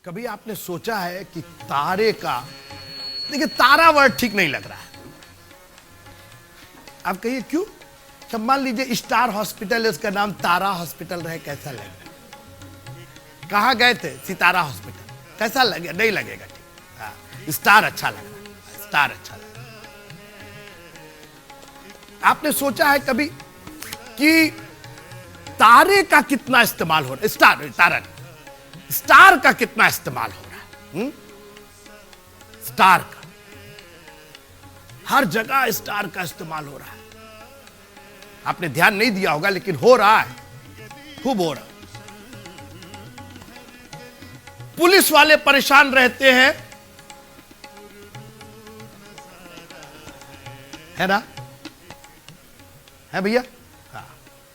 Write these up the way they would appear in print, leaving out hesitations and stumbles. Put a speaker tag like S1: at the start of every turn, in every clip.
S1: कभी आपने सोचा है कि तारे का, देखिए तारा वर्ड ठीक नहीं लग रहा है। आप कहिए क्यों? जब मान लीजिए स्टार हॉस्पिटल है, उसका नाम तारा हॉस्पिटल रहे, कैसा लगेगा? कहां गए थे? सितारा हॉस्पिटल, कैसा लगे? नहीं लगेगा ठीक। हाँ, स्टार अच्छा लग रहा है, स्टार अच्छा लग रहा है। आपने सोचा है कभी कि तारे का कितना इस्तेमाल हो रहा है? स्टार का कितना इस्तेमाल हो रहा है? स्टार का हर जगह स्टार का इस्तेमाल हो रहा है। आपने ध्यान नहीं दिया होगा, लेकिन हो रहा है, खूब हो रहा है। पुलिस वाले परेशान रहते हैं, है ना? है भैया? हाँ।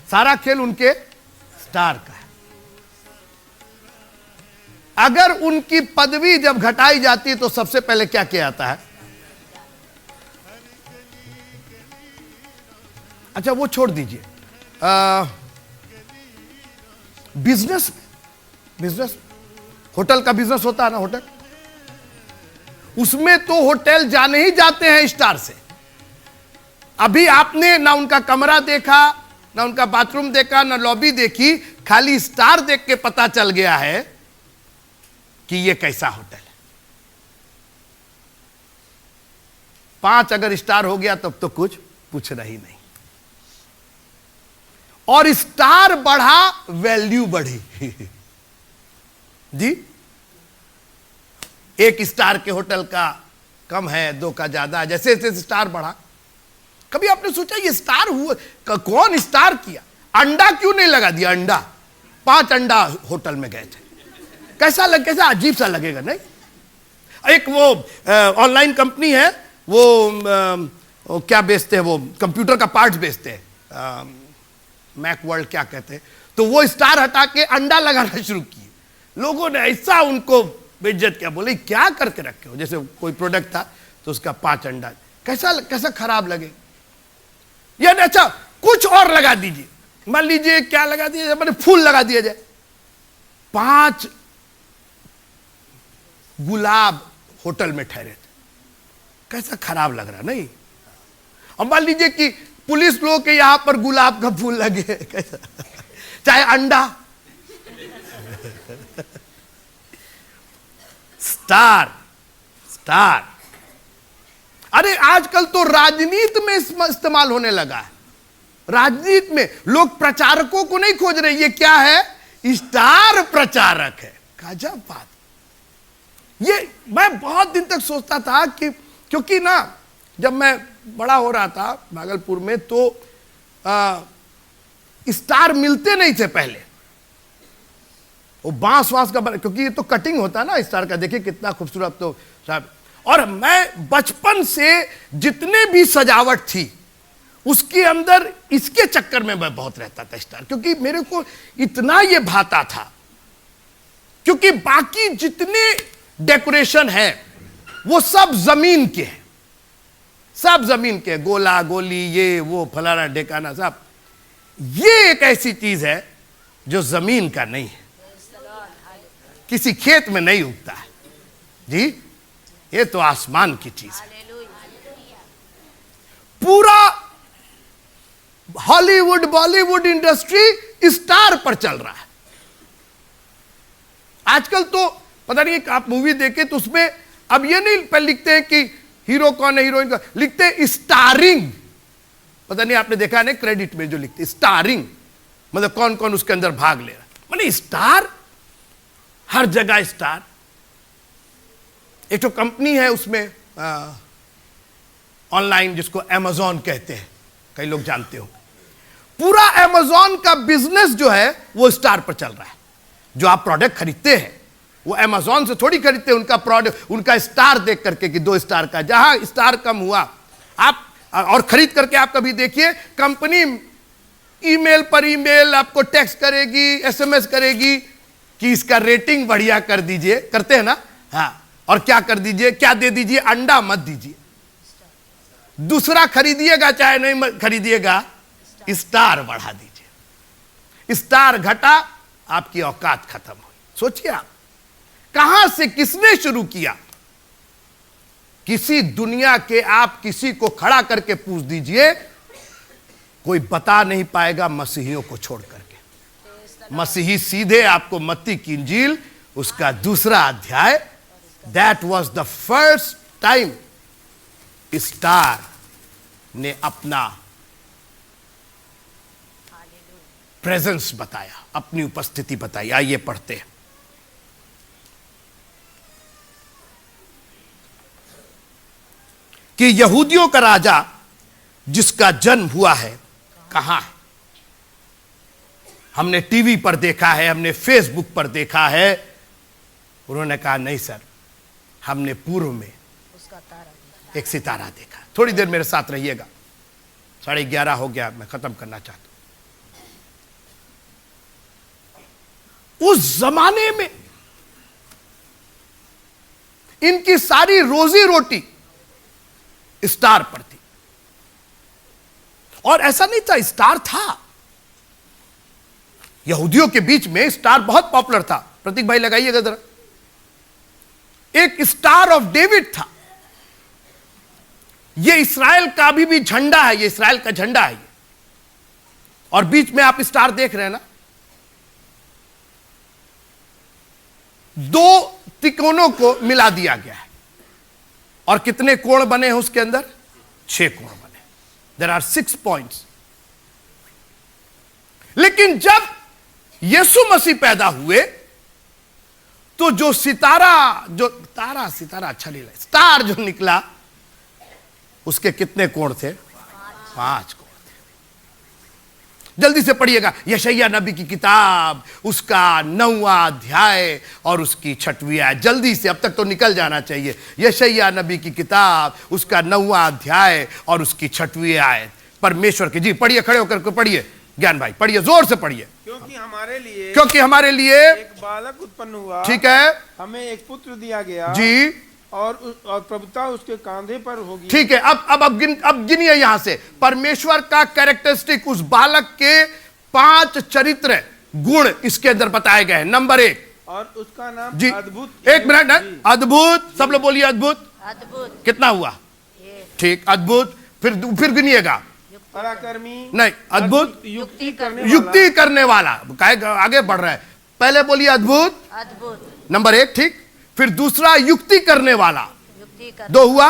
S1: सारा खेल उनके स्टार का है। अगर उनकी पदवी जब घटाई जाती है तो सबसे पहले क्या किया जाता है? अच्छा वो छोड़ दीजिए, बिजनेस होटल का बिजनेस होता है ना, होटल, उसमें तो होटल जाने ही जाते हैं स्टार से। अभी आपने ना उनका कमरा देखा, ना उनका बाथरूम देखा, ना लॉबी देखी, खाली स्टार देख के पता चल गया है कि ये कैसा होटल है। 5 अगर स्टार हो गया तब तो कुछ पूछना ही नहीं। और स्टार बढ़ा, वैल्यू बढ़ी। जी, 1 स्टार के होटल का कम है, 2 का ज्यादा है, जैसे जैसे स्टार बढ़ा। कभी आपने सोचा ये स्टार हुआ कौन स्टार किया? अंडा क्यों नहीं लगा दिया? अंडा 5 अंडा होटल में गए थे, कैसा अजीब सा लगेगा नहीं? एक वो ऑनलाइन कंपनी है, वो क्या बेचते हैं, वो कंप्यूटर का पार्ट्स बेचते हैं, मैक वर्ल्ड क्या कहते हैं, तो वो स्टार हटा के अंडा लगाना शुरू किए। लोगों ने ऐसा उनको बेइज्जत किया, बोले क्या करके रखे हो? जैसे कोई प्रोडक्ट था तो उसका 5 अंडा, कैसा खराब लगे। यानी अच्छा कुछ और लगा दीजिए, मान लीजिए क्या लगा दिया जाए, मैंने फूल लगा दिया जाए, 5 गुलाब होटल में ठहरे थे, कैसा खराब लग रहा नहीं? अब मान लीजिए कि पुलिस लोग के यहां पर गुलाब का फूल लगे, कैसा? चाहे अंडा। स्टार। अरे आजकल तो राजनीति में इस्तेमाल होने लगा है। राजनीति में लोग प्रचारकों को नहीं खोज रहे, ये क्या है? स्टार प्रचारक है। गजब बात। ये मैं बहुत दिन तक सोचता था कि, क्योंकि ना जब मैं बड़ा हो रहा था भागलपुर में, तो स्टार मिलते नहीं थे पहले। वो बांस का बना, क्योंकि ये तो कटिंग होता है ना स्टार का, देखिए कितना खूबसूरत। तो साहब, और मैं बचपन से जितने भी सजावट थी उसके अंदर इसके चक्कर में मैं बहुत रहता था स्टार, क्योंकि मेरे को इतना ये भाता था। क्योंकि बाकी जितने डेकोरेशन है वो सब जमीन के हैं, सब जमीन के, गोला गोली, ये वो फलाना ढेकाना, सब। ये एक ऐसी चीज है जो जमीन का नहीं है, किसी खेत में नहीं उगता है जी, ये तो आसमान की चीज है। पूरा हॉलीवुड बॉलीवुड इंडस्ट्री स्टार पर चल रहा है आजकल। तो पता नहीं, आप मूवी देखें तो उसमें अब ये नहीं पहले लिखते हैं कि हीरो कौन है, हीरोइन कौन, लिखते हैं स्टारिंग। पता नहीं आपने देखा नहीं, क्रेडिट में जो लिखते स्टारिंग, मतलब कौन कौन उसके अंदर भाग ले रहा। मतलब स्टार, हर जगह स्टार। एक तो कंपनी है उसमें ऑनलाइन, जिसको अमेज़न कहते हैं, कई लोग जानते हो। पूरा अमेज़न का बिजनेस जो है वो स्टार पर चल रहा है। जो आप प्रोडक्ट खरीदते हैं वो अमेज़न से थोड़ी खरीदते हैं, उनका प्रोडक्ट, उनका स्टार देख करके कि 2 स्टार का, जहां स्टार कम हुआ आप और खरीद करके आप कभी देखिए, कंपनी ईमेल पर ईमेल आपको टेक्स्ट करेगी, एसएमएस करेगी कि इसका रेटिंग बढ़िया कर दीजिए, करते हैं ना? हाँ। और क्या कर दीजिए, क्या दे दीजिए? अंडा मत दीजिए, दूसरा खरीदिएगा चाहे नहीं खरीदिएगा, स्टार बढ़ा दीजिए। स्टार घटा, आपकी औकात खत्म हुई। सोचिए आप, कहां से, किसने शुरू किया? किसी दुनिया के आप किसी को खड़ा करके पूछ दीजिए, कोई बता नहीं पाएगा मसीहियों को छोड़ करके। मसीही सीधे आपको मत्ती की इंजील उसका 2 अध्याय, that was the first time star ने अपना प्रेजेंस बताया, अपनी उपस्थिति बताई। आइए पढ़ते हैं। कि यहूदियों का राजा जिसका जन्म हुआ है कहां है? हमने टीवी पर देखा है, हमने फेसबुक पर देखा है। उन्होंने कहा नहीं सर, हमने पूर्व में एक सितारा देखा। थोड़ी देर मेरे साथ रहिएगा, 11:30 हो गया, मैं खत्म करना चाहता हूं। उस जमाने में इनकी सारी रोजी रोटी स्टार पर थी। और ऐसा नहीं था, स्टार था। यहूदियों के बीच में स्टार बहुत पॉपुलर था। प्रतीक भाई लगाइएगा जरा। एक स्टार ऑफ डेविड था। यह इस्राएल का अभी भी झंडा है, यह इस्राएल का झंडा है ये। और बीच में आप स्टार देख रहे हैं ना, 2 त्रिकोणों को मिला दिया गया है। और कितने कोण बने हैं उसके अंदर? 6 कोण बने। There are 6 points. लेकिन जब यीशु मसीह पैदा हुए तो जो सितारा, जो सितारा अच्छा नहीं लगा, स्टार जो निकला, उसके कितने कोण थे? 5 कोण थे। जल्दी से पढ़िएगा यशायाह नबी की किताब, उसका 9वां अध्याय और उसकी 6वीं आयत। जल्दी से, अब तक तो निकल जाना चाहिए। यशायाह नबी की किताब, उसका 9वां अध्याय और उसकी 6वीं आयत। परमेश्वर की, जी पढ़िए, खड़े होकर के पढ़िए। ज्ञान भाई पढ़िए, जोर से पढ़िए। क्योंकि हमारे लिए
S2: एक बालक उत्पन्न हुआ,
S1: ठीक है,
S2: हमें एक पुत्र दिया गया
S1: जी,
S2: और प्रभुता उसके कांधे पर होगी।
S1: ठीक है। अब गिनिए यहां से। परमेश्वर का कैरेक्टरिस्टिक, उस बालक के 5 चरित्र गुण इसके अंदर बताए गए हैं। नंबर 1,
S2: और उसका नाम
S1: जी,
S2: अद्भुत।
S1: 1 मिनट है, अद्भुत। सब लोग बोलिए अद्भुत।
S3: अद्भुत।
S1: कितना हुआ? ठीक, अद्भुत। फिर गिनिएगा।
S2: पराक्रमी,
S1: नहीं, अद्भुत,
S2: युक्ति
S1: करने वाला। आगे बढ़ रहा है। पहले बोलिए अद्भुत,
S3: अद्भुत,
S1: नंबर 1, ठीक। फिर दूसरा युक्ति करने वाला, 2 हुआ।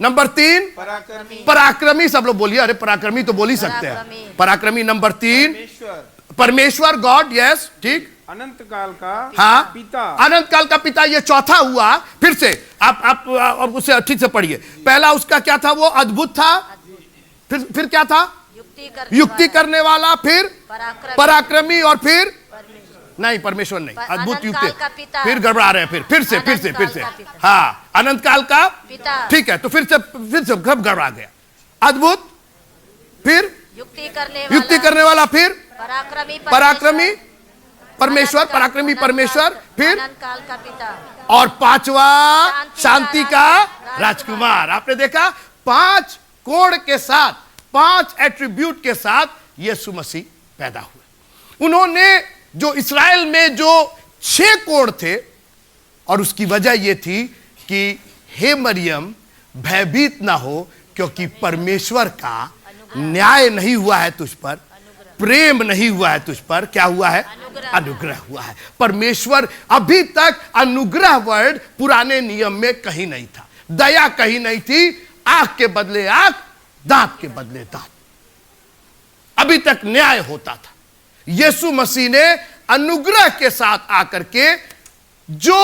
S1: नंबर 3 पराक्रमी। सब लोग बोलिए, अरे पराक्रमी तो बोल ही सकते हैं। पराक्रमी। नंबर 3 परमेश्वर, गॉड, यस, ठीक।
S2: अनंत काल का,
S1: हाँ,
S2: पिता,
S1: अनंत काल का पिता, ये चौथा हुआ। फिर से आप उसे ठीक से पढ़िए। पहला उसका क्या था? वो अद्भुत था। फिर क्या था? युक्ति करने वाला। फिर पराक्रमी। और फिर नहीं, परमेश्वर नहीं, अद्भुत, युक्ति। फिर गड़बड़ा रहे हैं। फिर से हाँ, अनंत काल का पिता, ठीक है। तो फिर से गड़बड़ा गया। अद्भुत, फिर युक्ति करने वाला, फिर पराक्रमी परमेश्वर, पराक्रमी परमेश्वर, फिर और 5वां शांति का राजकुमार। आपने देखा, 5 कोण के साथ, 5 एट्रीब्यूट के साथ यीशु मसीह पैदा हुए। उन्होंने जो इस्राएल में जो 6 कोण थे, और उसकी वजह यह थी कि हे मरियम भयभीत ना हो, क्योंकि परमेश्वर का न्याय नहीं हुआ है तुझ पर, प्रेम नहीं हुआ है तुझ पर। क्या हुआ है? अनुग्रह हुआ है। परमेश्वर, अभी तक अनुग्रह वर्ड पुराने नियम में कहीं नहीं था, दया कहीं नहीं थी। आंख के बदले आंख, दांत के बदले दांत, अभी तक न्याय होता था। यीशु मसीह ने अनुग्रह के साथ आकर के जो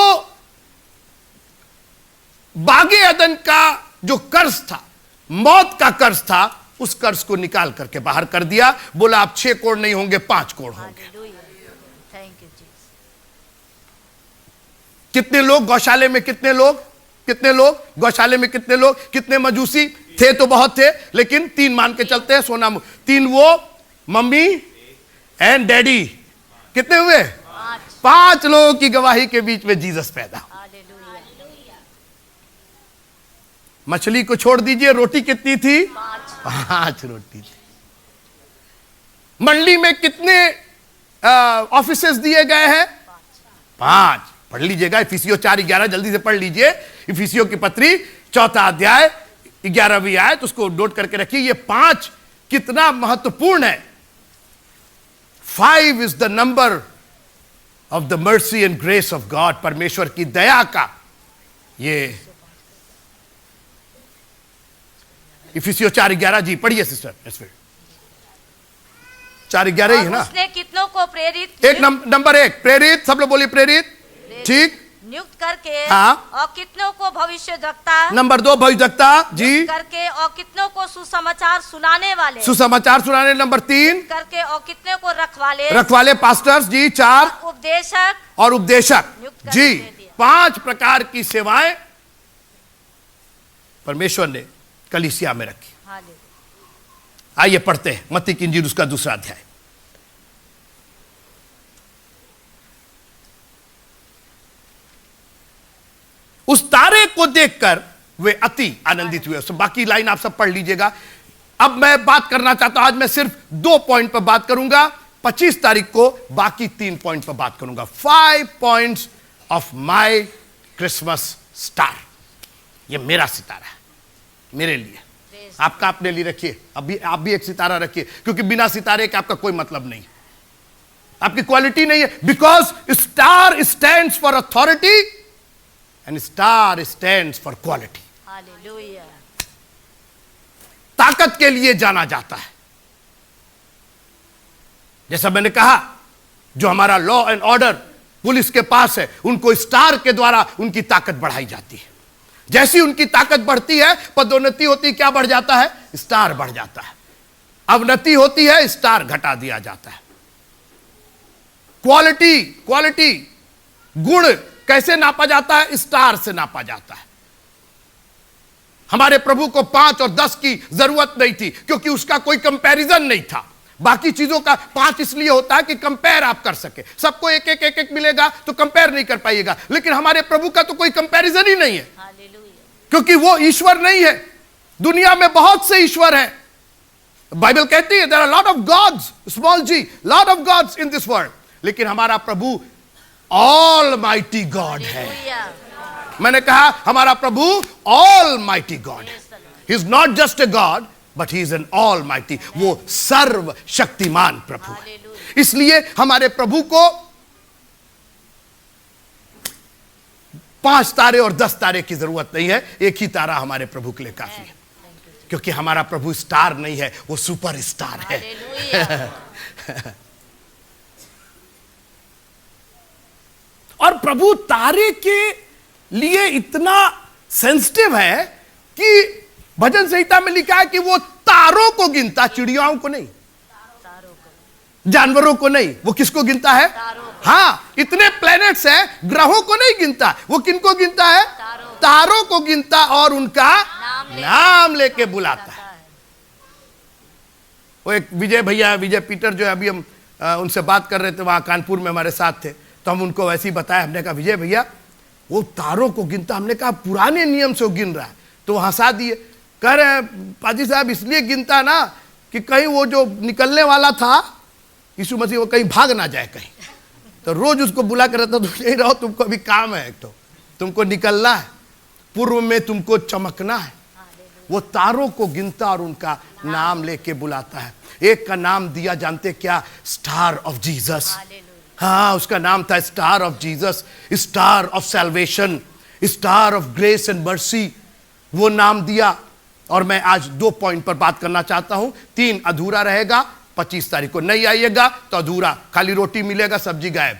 S1: बागे अदन का जो कर्ज था, मौत का कर्ज था, उस कर्ज को निकाल करके बाहर कर दिया। बोला आप 6 कोण नहीं होंगे, 5 कोण होंगे। कितने लोग गौशाले में, कितने लोग गौशाले में, कितने लोग, कितने मजूसी थे? तो बहुत थे, लेकिन 3 मान के चलते हैं। सोना 3, वो मम्मी एंड डैडी। कितने हुए? 5 लोगों की गवाही के बीच में जीसस पैदा। मछली को छोड़ दीजिए, रोटी कितनी थी? 5 रोटी थी। मंडली में कितने ऑफिसेस दिए गए हैं? 5। पढ़ लीजिएगा, इफिसियों 4:11 जल्दी से पढ़ लीजिए। इफिसियों की पत्री 4 अध्याय 11वीं आयत, उसको नोट करके रखिए। ये 5 कितना महत्वपूर्ण है। 5 is the number of the mercy and grace of God, परमेश्वर की दया का। ये इफिसियों 4:11 जी पढ़िए सिस्टर। 4:11 ही है ना।
S3: उसने कितनों को प्रेरित
S1: एक नंबर 1 प्रेरित, सब लोग बोलिए प्रेरित, ठीक,
S3: नियुक्त करके,
S1: हाँ।
S3: और कितनों को भविष्यद्वक्ता,
S1: नंबर 2 भविष्यद्वक्ता जी,
S3: करके, और कितनों को सुसमाचार सुनाने वाले,
S1: सुसमाचार सुनाने, नंबर 3
S3: करके, और कितने को
S1: रखवाले पास्टर्स जी, 4
S3: उपदेशक
S1: और उपदेशक
S3: नियुक्त करके
S1: जी।
S3: दे दिया।
S1: 5 प्रकार की सेवाएं परमेश्वर ने कलीसिया में रखी।
S3: हालेलुया।
S1: आइए पढ़ते हैं मत्ती की इंजील उसका 2 अध्याय। उस तारे को देखकर वे अति आनंदित हुए। तो बाकी लाइन आप सब पढ़ लीजिएगा। अब मैं बात करना चाहता हूं, आज मैं सिर्फ 2 पॉइंट पर बात करूंगा। 25 तारीख को बाकी 3 पॉइंट पर बात करूंगा। 5 points of my Christmas star. ये मेरा सितारा है, मेरे लिए। आपका अपने लिए रखिए, अभी आप भी एक सितारा रखिए, क्योंकि बिना सितारे के आपका कोई मतलब नहीं, आपकी क्वालिटी नहीं है। Because star stands for authority and star stands for quality.
S3: Hallelujah.
S1: ताकत के लिए जाना जाता है। जैसा मैंने कहा, जो हमारा लॉ एंड ऑर्डर पुलिस के पास है, उनको स्टार के द्वारा उनकी ताकत बढ़ाई जाती है। जैसी उनकी ताकत बढ़ती है, पदोन्नति होती, क्या बढ़ जाता है? स्टार बढ़ जाता है। अवनति होती है, स्टार घटा दिया जाता है। क्वालिटी गुण कैसे नापा जाता है? स्टार से नापा जाता है। हमारे प्रभु को 5 और 10 की जरूरत नहीं थी, क्योंकि उसका कोई कंपैरिजन नहीं था। बाकी चीजों का 5 इसलिए होता है कि कंपेयर आप कर सके। सबको एक एक मिलेगा तो कंपेयर नहीं कर पाइएगा, लेकिन हमारे प्रभु का तो कोई कंपैरिजन ही नहीं है, क्योंकि वो ईश्वर नहीं है। दुनिया में बहुत से ईश्वर हैं। बाइबल कहती है there are lot of gods, small g, lot of gods in this world, लेकिन हमारा प्रभु ऑल माइटी गॉड है। मैंने कहा हमारा प्रभु ऑल माइटी गॉड है। He is not just a god, but he is an all mighty. वो सर्व शक्तिमान प्रभु है। इसलिए हमारे प्रभु को 5 तारे और 10 तारे की जरूरत नहीं है। एक ही तारा हमारे प्रभु के लिए काफी है, क्योंकि हमारा प्रभु स्टार नहीं है, वो सुपर स्टार है। और प्रभु तारे के लिए इतना सेंसिटिव है कि भजन संहिता में लिखा है कि वो तारों को गिनता, चिड़ियाओं को नहीं, जानवरों को नहीं। वो किसको गिनता है? हाँ, इतने प्लैनेट्स हैं, ग्रहों को नहीं गिनता। वो किनको गिनता है? तारों को गिनता और उनका नाम लेके बुलाता है। वो एक विजय भैया, विजय पीटर, जो अभी हम उनसे बात कर रहे थे, वहां कानपुर में हमारे साथ थे, तो हम उनको वैसे ही बताया। हमने कहा विजय भैया वो तारों को गिनता। हमने कहा पुराने नियम से वो गिन रहा है, तो वो हंसा दिए। कह रहे पाजी साहब इसलिए गिनता ना कि कहीं वो जो निकलने वाला था यीशु मसीह, वो कहीं भाग ना जाए कहीं, तो रोज उसको बुला कर रहता, तुम नहीं रहो, तुमको अभी काम है, एक तो तुमको निकलना है, पूर्व में तुमको चमकना है। वो तारों को गिनता और उनका नाम लेके बुलाता है। एक का नाम दिया, जानते क्या? Star of Jesus. हाँ, उसका नाम था star of Jesus, star of salvation, star of grace and mercy. वो नाम दिया। और मैं आज 2 पॉइंट पर बात करना चाहता हूं। 3 अधूरा रहेगा। 25 तारीख को नहीं आइएगा तो अधूरा, खाली रोटी मिलेगा, सब्जी गायब।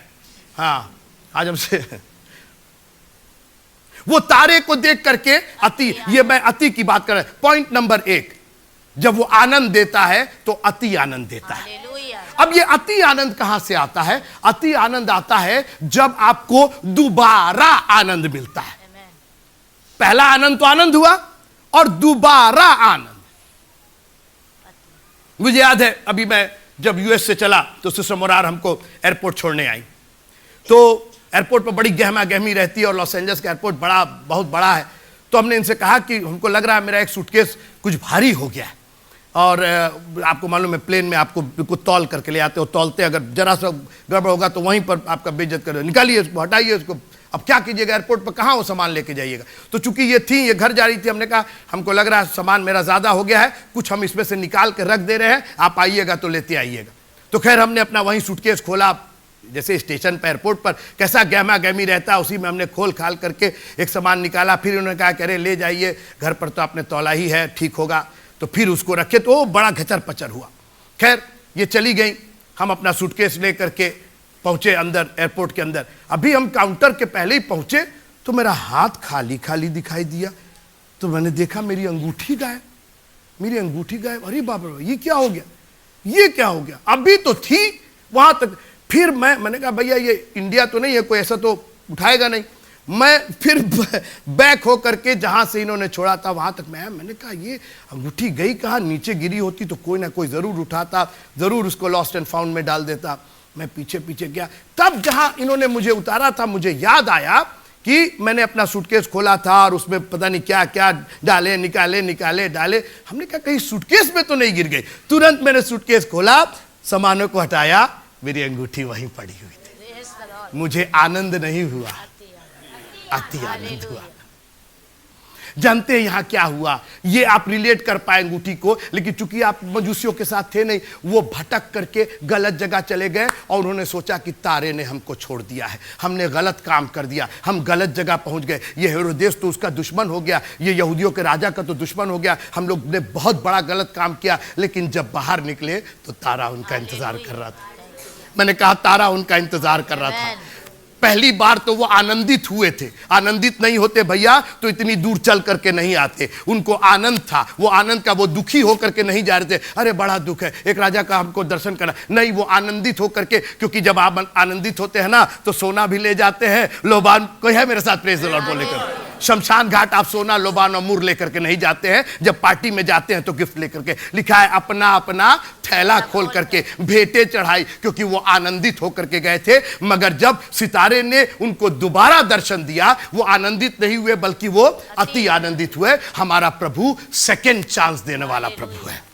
S1: हाँ, आज हमसे वो तारे को देख करके अति, ये मैं अति की बात कर रहा हूं। पॉइंट नंबर 1, जब वो आनंद देता है तो अति आनंद देता है। अब ये अति आनंद कहां से आता है? अति आनंद आता है जब आपको दोबारा आनंद मिलता है। पहला आनंद तो आनंद हुआ, और दोबारा आनंद। मुझे याद है अभी मैं जब यूएस से चला तो सिस्टर मोरार हमको एयरपोर्ट छोड़ने आई। तो एयरपोर्ट पर बड़ी गहमा गहमी रहती है, और लॉस एंजल्स का एयरपोर्ट बहुत बड़ा है। तो हमने इनसे कहा कि हमको लग रहा है मेरा एक सूटकेस कुछ भारी हो गया है, और आपको मालूम है प्लेन में आपको तौल करके ले आते हो, तौलते अगर जरा सा गड़बड़ होगा तो वहीं पर आपका बेइज्जत कर, निकालिए उसको, हटाइए उसको, अब क्या कीजिएगा, एयरपोर्ट पर कहाँ वो सामान लेके जाइएगा। तो चूंकि ये थी, ये घर जा रही थी, हमने कहा हमको लग रहा है सामान मेरा ज़्यादा हो गया है, कुछ हम इसमें से निकाल के रख दे रहे हैं, आप आइएगा तो लेते आइएगा। तो खैर हमने अपना वहीं सूटकेस खोला, जैसे स्टेशन पर एयरपोर्ट पर कैसा गहमा गहमी रहता है, उसी में हमने खोल खाल करके एक सामान निकाला। फिर उन्होंने कहा कि अरे ले जाइए, घर पर तो आपने तौला ही है, ठीक होगा। तो फिर उसको रखे तो बड़ा घचर पचर हुआ। खैर ये चली गई, हम अपना सूटकेस ले करके पहुंचे अंदर, एयरपोर्ट के अंदर। अभी हम काउंटर के पहले ही पहुंचे तो मेरा हाथ खाली खाली दिखाई दिया। तो मैंने देखा मेरी अंगूठी गायब, मेरी अंगूठी गायब। अरे बाप रे, ये क्या हो गया, ये क्या हो गया, अभी तो थी वहां तक। फिर मैंने कहा भैया ये इंडिया तो नहीं है, कोई ऐसा तो उठाएगा नहीं। मैं फिर बैक हो करके जहां से इन्होंने छोड़ा था वहां तक मैंने कहा ये अंगूठी गई कहाँ, नीचे गिरी होती तो कोई ना कोई जरूर उठाता, जरूर उसको लॉस्ट एंड फाउंड में डाल देता। मैं पीछे पीछे गया, तब जहां इन्होंने मुझे उतारा था मुझे याद आया कि मैंने अपना सूटकेस खोला था और उसमें पता नहीं क्या क्या डाले, निकाले निकाले डाले। हमने कहा कहीं सूटकेस में तो नहीं गिर गई। तुरंत मैंने सूटकेस खोला, सामानों को हटाया, मेरी अंगूठी वहीं पड़ी हुई थी। मुझे आनंद नहीं हुआ, अति आनंद हुआ। जानते हैं यहां क्या हुआ, ये आप रिलेट कर पाए अंगूठी को, लेकिन चूंकि आप मजूसियों के साथ थे नहीं, वो भटक करके गलत जगह चले गए और उन्होंने सोचा कि तारे ने हमको छोड़ दिया है, हमने गलत काम कर दिया, हम गलत जगह पहुंच गए। ये हेरोदेस तो उसका दुश्मन हो गया, ये यहूदियों के राजा का तो दुश्मन हो गया, हम लोग ने बहुत बड़ा गलत काम किया। लेकिन जब बाहर निकले तो तारा उनका इंतजार कर रहा था। मैंने कहा तारा उनका इंतजार कर रहा था। पहली बार तो वो आनंदित हुए थे, आनंदित नहीं होते भैया तो इतनी दूर चल करके नहीं आते। उनको आनंद था, वो आनंद का, वो दुखी होकर के नहीं जा रहे थे, अरे बड़ा दुख है एक राजा का हमको दर्शन करना, नहीं, वो आनंदित होकर के। क्योंकि जब आप आनंदित होते हैं ना तो सोना भी ले जाते हैं, लोबान, कोई है मेरे साथ प्रेज द लॉर्ड बोले कर, शमशान घाट आप सोना, लोबान और मुर लेकर के नहीं जाते हैं, जब पार्टी में जाते हैं तो गिफ्ट लेकर के। लिखा है अपना अपना थैला खोल करके भेंटें चढ़ाई, क्योंकि वो आनंदित होकर के गए थे। मगर जब सितारे ने उनको दोबारा दर्शन दिया, वो आनंदित नहीं हुए बल्कि वो अति आनंदित हुए। हमारा प्रभु सेकंड चांस देने वाला प्रभु है।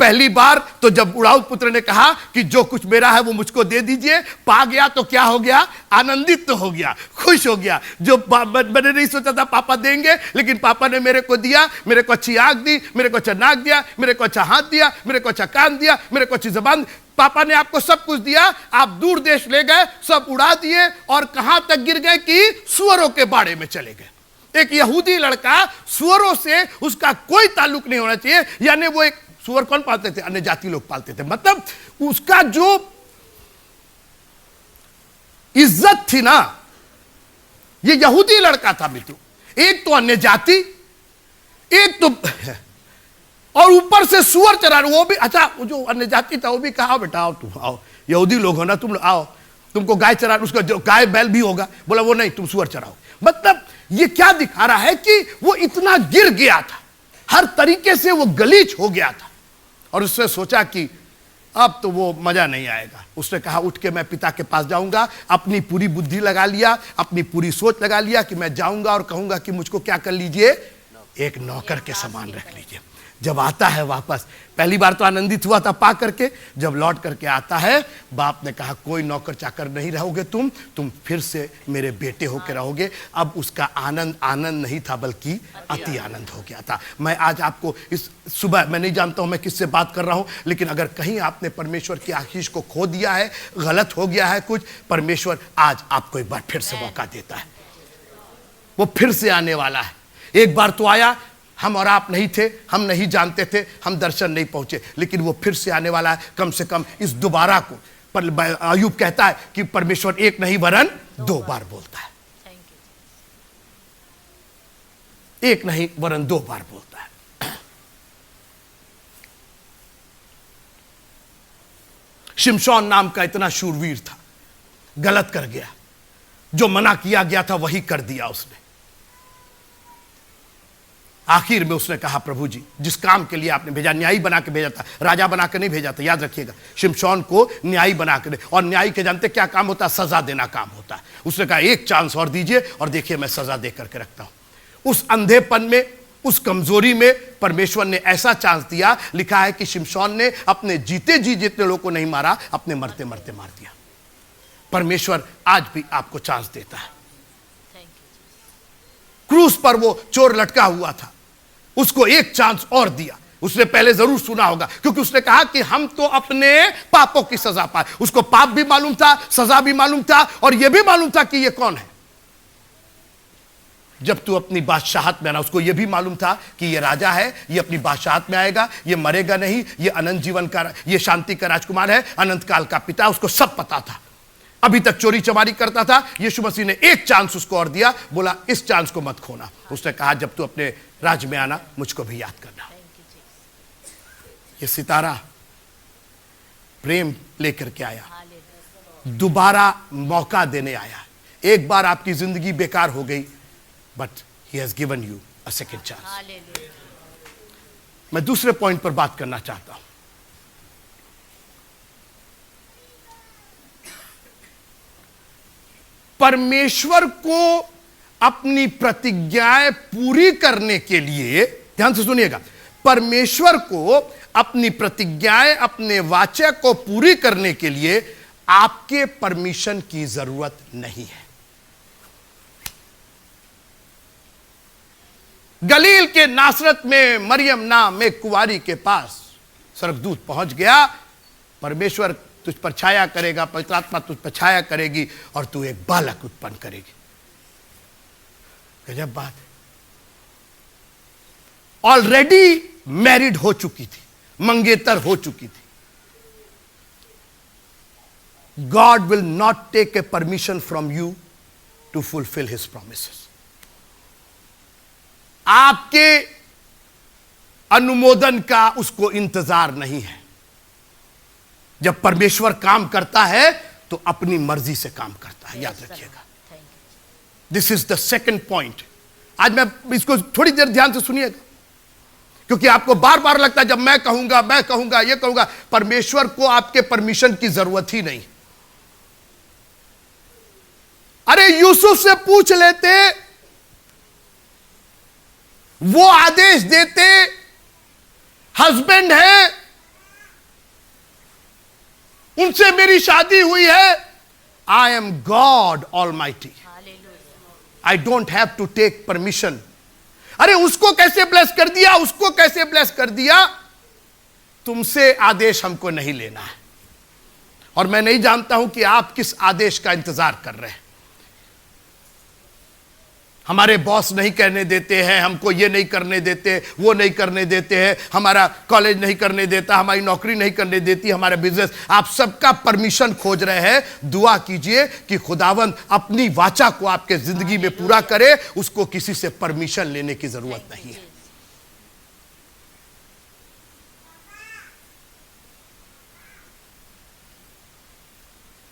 S1: पहली बार तो जब उड़ाऊ पुत्र ने कहा कि जो कुछ मेरा है वो मुझको दे दीजिए, पा गया तो क्या हो गया, आनंदित तो हो गया, खुश हो गया। जो मैंने नहीं सोचा था पापा देंगे, लेकिन पापा ने मेरे को दिया, मेरे को अच्छी आंख दी, मेरे को अच्छा नाक दिया, मेरे को अच्छा हाथ दिया, मेरे को अच्छा कान दिया, मेरे को अच्छी जबान। पापा ने आपको सब कुछ दिया, आप दूर देश ले गए, सब उड़ा दिए और कहां तक गिर गए कि सुअरों के बाड़े में चले गए। एक यहूदी लड़का, सुअरों से उसका कोई ताल्लुक नहीं होना चाहिए, यानी वो एक सुअर कौन पालते थे, अन्य जाति लोग पालते थे, मतलब उसका जो इज्जत थी ना, ये यहूदी लड़का था मित्रों। एक तो अन्य जाति, एक तो और ऊपर से सुअर चरा, वो भी अच्छा, वो जो अन्य जाति था वो भी कहा बेटा आओ तुम आओ, यहूदी लोग हो ना तुम आओ, तुमको गाय चरा, उसका जो गाय बैल भी होगा, बोला वो नहीं तुम सुअर चराओ। मतलब ये क्या दिखा रहा है कि वो इतना गिर गया था, हर तरीके से वो गलीच हो गया था और उसने सोचा कि अब तो वो मजा नहीं आएगा। उसने कहा उठ के मैं पिता के पास जाऊंगा, अपनी पूरी बुद्धि लगा लिया, अपनी पूरी सोच लगा लिया कि मैं जाऊंगा और कहूंगा कि मुझको क्या कर लीजिए, एक नौकर के समान रख लीजिए। जब आता है वापस, पहली बार तो आनंदित हुआ था पा करके, जब लौट करके आता है, बाप ने कहा कोई नौकर चाकर नहीं रहोगे तुम फिर से मेरे बेटे होकर रहोगे। अब उसका आनंद आनंद नहीं था बल्कि अति आनंद हो गया था। मैं आज आपको इस सुबह, मैं नहीं जानता हूं मैं किससे बात कर रहा हूं, लेकिन अगर कहीं आपने परमेश्वर की आशीष को खो दिया है, गलत हो गया है कुछ, परमेश्वर आज आपको एक बार फिर से मौका देता है। वो फिर से आने वाला है। एक बार तो आया, हम और आप नहीं थे, हम नहीं जानते थे, हम दर्शन नहीं पहुंचे, लेकिन वो फिर से आने वाला है। कम से कम इस दोबारा को, पर अय्यूब कहता है कि परमेश्वर एक नहीं वरन दो बार बोलता है, एक नहीं वरन दो बार बोलता है। शिमशोन नाम का इतना शूरवीर था, गलत कर गया, जो मना किया गया था वही कर दिया उसने। आखिर में उसने कहा प्रभु जी जिस काम के लिए आपने भेजा, न्यायी बना के भेजा था, राजा बना के नहीं भेजा था, याद रखिएगा। शिमशोन को न्यायी बना के, और न्यायी के जानते क्या काम होता है, सजा देना काम होता है। उसने कहा एक चांस और दीजिए और देखिए मैं सजा दे करके रखता हूं। उस अंधेपन में, उस कमजोरी में परमेश्वर ने ऐसा चांस दिया। लिखा है कि शिमशोन ने अपने जीते जी जितने लोगों को नहीं मारा, अपने मरते मरते मार दिया। परमेश्वर आज भी आपको चांस देता है। क्रूस पर वो चोर लटका हुआ था, उसको एक चांस और दिया। उसने पहले जरूर सुना होगा, क्योंकि उसने कहा कि हम तो अपने पापों की सजा पाए। उसको पाप भी मालूम था, सजा भी मालूम था, और यह भी मालूम था कि यह कौन है। जब तू अपनी बादशाहत में आना, उसको यह भी मालूम था कि यह राजा है, यह अपनी बादशाहत में आएगा, यह मरेगा नहीं, यह अनंत जीवन का, यह शांति का राजकुमार है, अनंत काल का पिता। उसको सब पता था। अभी तक चोरी चमारी करता था। यीशु मसीह ने एक चांस उसको और दिया, बोला इस चांस को मत खोना। उसने कहा जब तू अपने राज्य में आना, मुझको भी याद करना। ये सितारा प्रेम लेकर के आया, दोबारा मौका देने आया। एक बार आपकी जिंदगी बेकार हो गई, but he has given you a second chance. मैं दूसरे पॉइंट पर बात करना चाहता हूं। परमेश्वर को अपनी प्रतिज्ञाएं पूरी करने के लिए, ध्यान से सुनिएगा, परमेश्वर को अपनी प्रतिज्ञाएं, अपने वाचा को पूरी करने के लिए आपके परमिशन की जरूरत नहीं है। गलील के नासरत में मरियम नाम एक कुंवारी के पास स्वर्गदूत पहुंच गया। परमेश्वर तुझ पर छाया करेगा, पवित्र आत्मा तुझ पर छाया करेगी और तू एक बालक उत्पन्न करेगी। गजब बात है। ऑलरेडी मैरिड हो चुकी थी, मंगेतर हो चुकी थी। God will not take a permission from you to fulfil his promises. आपके अनुमोदन का उसको इंतजार नहीं है। जब परमेश्वर काम करता है तो अपनी मर्जी से काम करता है, याद रखिएगा। This is the second point. आज मैं इसको थोड़ी देर ध्यान से सुनिएगा, क्योंकि आपको बार बार लगता है जब मैं कहूंगा ये कहूंगा। परमेश्वर को आपके परमिशन की जरूरत ही नहीं। अरे यूसुफ से पूछ लेते, वो आदेश देते, हस्बैंड है, उनसे मेरी शादी हुई है। I am God almighty, I don't have to take permission. अरे उसको कैसे ब्लेस कर दिया, उसको कैसे ब्लेस कर दिया, तुमसे आदेश हमको नहीं लेना है। और मैं नहीं जानता हूं कि आप किस आदेश का इंतजार कर रहे हैं। हमारे बॉस नहीं करने देते हैं, हमको ये नहीं करने देते, वो नहीं करने देते हैं, हमारा कॉलेज नहीं करने देता, हमारी नौकरी नहीं करने देती, हमारा बिजनेस। आप सबका परमिशन खोज रहे हैं। दुआ कीजिए कि खुदावंद अपनी वाचा को आपके जिंदगी में पूरा करे। उसको किसी से परमिशन लेने की जरूरत नहीं है।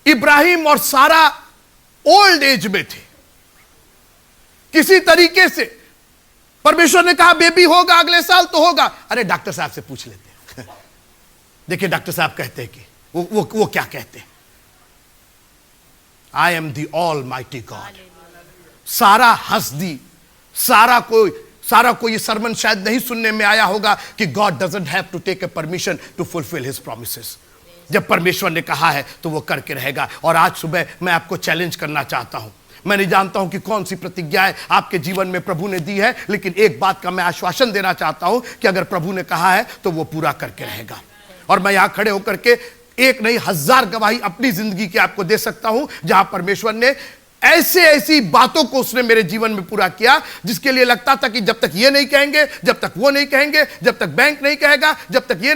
S1: इब्राहिम और सारा ओल्ड एज में थे। किसी तरीके से परमेश्वर ने कहा बेबी होगा, अगले साल तो होगा। अरे डॉक्टर साहब से पूछ लेते हैं। देखिए डॉक्टर साहब कहते हैं कि वो क्या कहते हैं। I am the all mighty God. सारा हंस दी। सारा को ये सरमन शायद नहीं सुनने में आया होगा कि God doesn't have to take a permission to fulfil his promises. जब परमेश्वर ने कहा है तो वो करके रहेगा। और आज सुबह मैं आपको चैलेंज करना चाहता हूं। मैं नहीं जानता हूं कि कौन सी प्रतिज्ञाएं आपके जीवन में प्रभु ने दी है, लेकिन एक बात का मैं आश्वासन देना चाहता हूं कि अगर प्रभु ने कहा है तो वो पूरा करके रहेगा। और मैं यहां खड़े होकर के एक नहीं 1000 गवाही अपनी जिंदगी की आपको दे सकता हूं, जहां परमेश्वर ने ऐसी बातों को उसने मेरे जीवन में पूरा किया, जिसके लिए लगता था कि जब तक ये नहीं कहेंगे, जब तक वो नहीं कहेंगे, जब तक बैंक नहीं कहेगा, जब तक ये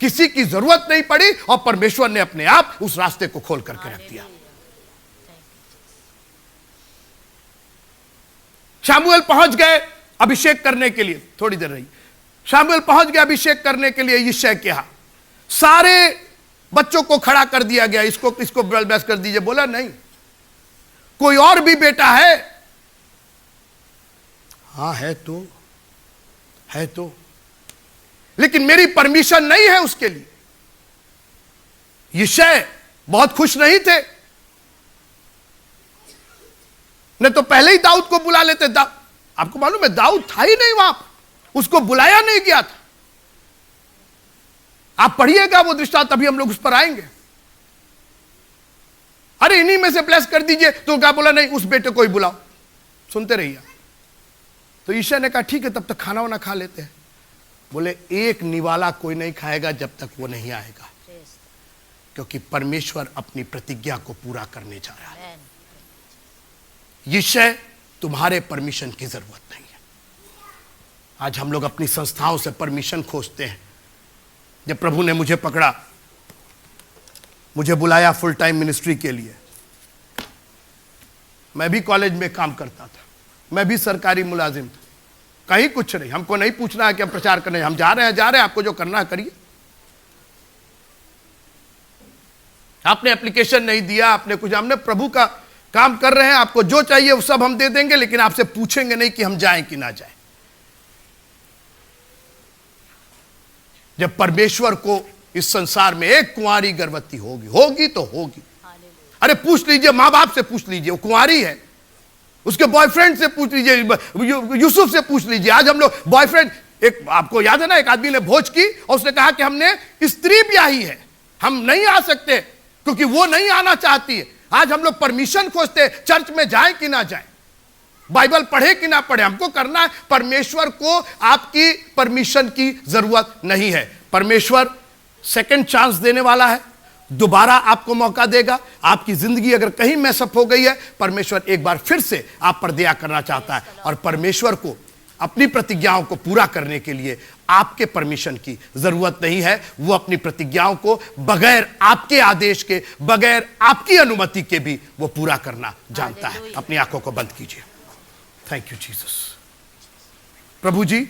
S1: किसी की जरूरत नहीं पड़ी, और परमेश्वर ने अपने आप उस रास्ते को खोल करके रख दिया। शामुएल पहुंच गए अभिषेक करने के लिए। थोड़ी देर रही। शामुएल पहुंच गए अभिषेक करने के लिए यिशै के यहां। सारे बच्चों को खड़ा कर दिया गया, इसको ब्लेस कर दीजिए। बोला नहीं, कोई और भी बेटा है? हाँ है तो, लेकिन मेरी परमिशन नहीं है उसके लिए। यिशै बहुत खुश नहीं थे, नहीं तो पहले ही दाऊद को बुला लेते। आपको मालूम है दाऊद था ही नहीं वहां, उसको बुलाया नहीं गया था। आप पढ़िएगा वो दृष्टांत, अभी हम लोग उस पर आएंगे। अरे इन्हीं में से ब्लेस कर दीजिए, तो क्या बोला? नहीं, उस बेटे को ही बुलाओ। सुनते रहिए। तो ईशा ने कहा ठीक है, तब तक खाना वाना खा लेते हैं। बोले एक निवाला कोई नहीं खाएगा जब तक वो नहीं आएगा, क्योंकि परमेश्वर अपनी प्रतिज्ञा को पूरा करने जा रहा है। यीशु, तुम्हारे परमिशन की जरूरत नहीं है। आज हम लोग अपनी संस्थाओं से परमिशन खोजते हैं। जब प्रभु ने मुझे पकड़ा, मुझे बुलाया फुल टाइम मिनिस्ट्री के लिए, मैं भी कॉलेज में काम करता था, मैं भी सरकारी मुलाजिम था, कहीं कुछ नहीं, हमको नहीं पूछना है कि हम प्रचार करने, हम जा रहे हैं, आपको जो करना है करिए। आपने एप्लीकेशन नहीं दिया, आपने कुछ, हमने प्रभु का काम कर रहे हैं, आपको जो चाहिए वो सब हम दे देंगे, लेकिन आपसे पूछेंगे नहीं कि हम जाएं कि ना जाएं। जब परमेश्वर को इस संसार में एक कुंवारी गर्भवती होगी तो होगी। अरे पूछ लीजिए, मां बाप से पूछ लीजिए, वो कुंवारी है, उसके बॉयफ्रेंड से पूछ लीजिए, यूसुफ से पूछ लीजिए। आज हम लोग बॉयफ्रेंड, एक आपको याद है ना, एक आदमी ने भोज की और उसने कहा कि हमने स्त्री ब्याही है, हम नहीं आ सकते क्योंकि वो नहीं आना चाहती है। आज हम लोग परमिशन खोजते हैं, चर्च में जाए कि ना जाए, बाइबल पढ़े कि ना पढ़े, हमको करना है। परमेश्वर को आपकी परमिशन की जरूरत नहीं है। परमेश्वर सेकंड चांस देने वाला है, दोबारा आपको मौका देगा। आपकी जिंदगी अगर कहीं मैसअप हो गई है, परमेश्वर एक बार फिर से आप पर दया करना चाहता है, और परमेश्वर को अपनी प्रतिज्ञाओं को पूरा करने के लिए आपके परमिशन की जरूरत नहीं है। वो अपनी प्रतिज्ञाओं को बगैर आपके आदेश के, बगैर आपकी अनुमति के भी वो पूरा करना जानता है। अपनी आंखों को बंद कीजिए। Thank you Jesus. प्रभु जी,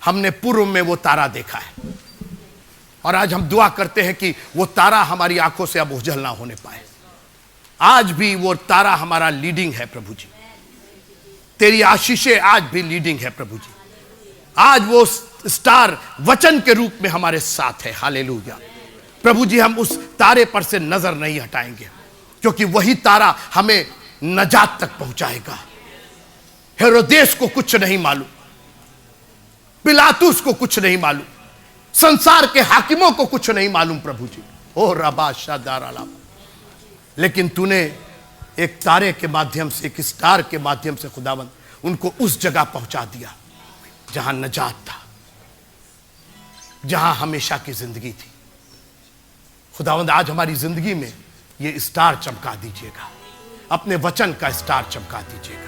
S1: हमने पूर्व में वो तारा देखा है, और आज हम दुआ करते हैं कि वो तारा हमारी आंखों से अब ओझल ना होने पाए। आज भी वो तारा हमारा लीडिंग है प्रभु जी, तेरी आशीषें आज भी लीडिंग है प्रभु जी। आज वो स्टार वचन के रूप में हमारे साथ है। हालेलुया। प्रभु जी, हम उस तारे पर से नजर नहीं हटाएंगे, क्योंकि वही तारा हमें नजात तक पहुंचाएगा। हेरोदेस को कुछ नहीं मालूम, पिलातुस को कुछ नहीं मालूम, संसार के हाकिमों को कुछ नहीं मालूम प्रभु जी। ओ रबा शादारा, लेकिन तूने एक तारे के माध्यम से, एक स्टार के माध्यम से खुदावंद उनको उस जगह पहुंचा दिया जहां नजात था, जहां हमेशा की जिंदगी थी। खुदावंद, आज हमारी जिंदगी में ये स्टार चमका दीजिएगा, अपने वचन का स्टार चमका दीजिएगा।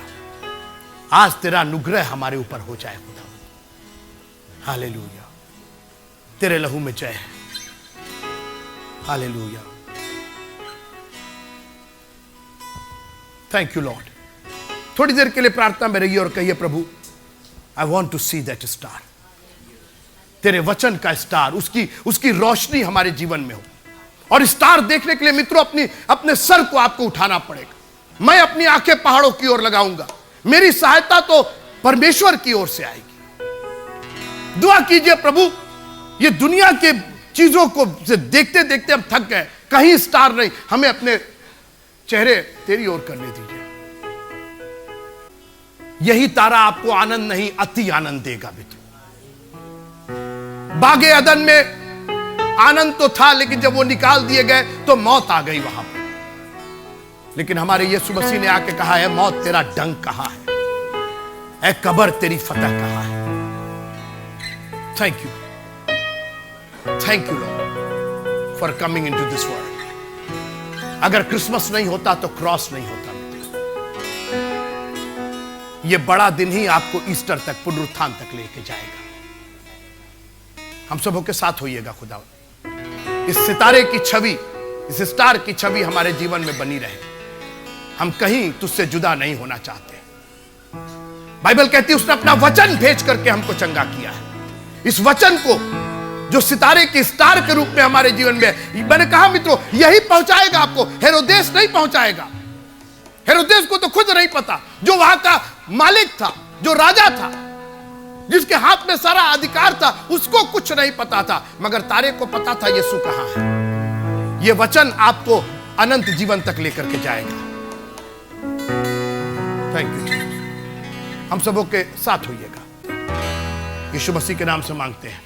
S1: आज तेरा अनुग्रह हमारे ऊपर हो जाए खुदावंद। हालेलुया। तेरे लहू में जय है। हालेलुया। Thank you lord. थोड़ी देर के लिए प्रार्थना में रहिए और कहिए, प्रभु I want to see that star. तेरे वचन का स्टार, उसकी रोशनी हमारे जीवन में हो। और स्टार देखने के लिए मित्रों अपने सर को आपको उठाना पड़ेगा। मैं अपनी आंखें पहाड़ों की ओर लगाऊंगा, मेरी सहायता तो परमेश्वर की ओर से आएगी। दुआ कीजिए, प्रभु ये दुनिया के चीजों को से देखते देखते हम थक गए, कहीं स्टार नहीं, हमें अपने चेहरे तेरी ओर करने दीजिए। यही तारा आपको आनंद नहीं, अति आनंद देगा मित्रों। बागे अदन में आनंद तो था, लेकिन जब वो निकाल दिए गए तो मौत आ गई वहां पर। लेकिन हमारे यीशु मसीह ने आके कहा है, मौत तेरा डंक कहां है, ऐ कब्र तेरी फतह कहां है। Thank you, thank you Lord for coming into this world. अगर क्रिसमस नहीं होता तो क्रॉस नहीं होता। ये बड़ा दिन ही आपको ईस्टर तक, पुनरुत्थान तक लेके जाएगा। हम सबों के साथ होइएगा खुदा। इस सितारे की छवि, इस स्टार की छवि हमारे जीवन में बनी रहे। हम कहीं तुझसे जुदा नहीं होना चाहते। बाइबल कहती है उसने अपना वचन भेज करके हमको चंगा किया है। इस वचन को जो सितारे के स्टार के रूप में हमारे जीवन में, मैंने कहा मित्रों, यही पहुंचाएगा आपको। हेरोदेस नहीं पहुंचाएगा। हेरोदेस को तो खुद नहीं पता, जो वहां का मालिक था, जो राजा था, जिसके हाथ में सारा अधिकार था, उसको कुछ नहीं पता था। मगर तारे को पता था यीशु कहां है। यह वचन आपको अनंत जीवन तक लेकर के जाएगा। Thank you. हम सबों के साथ होइएगा। यीशु मसीह के नाम से मांगते हैं,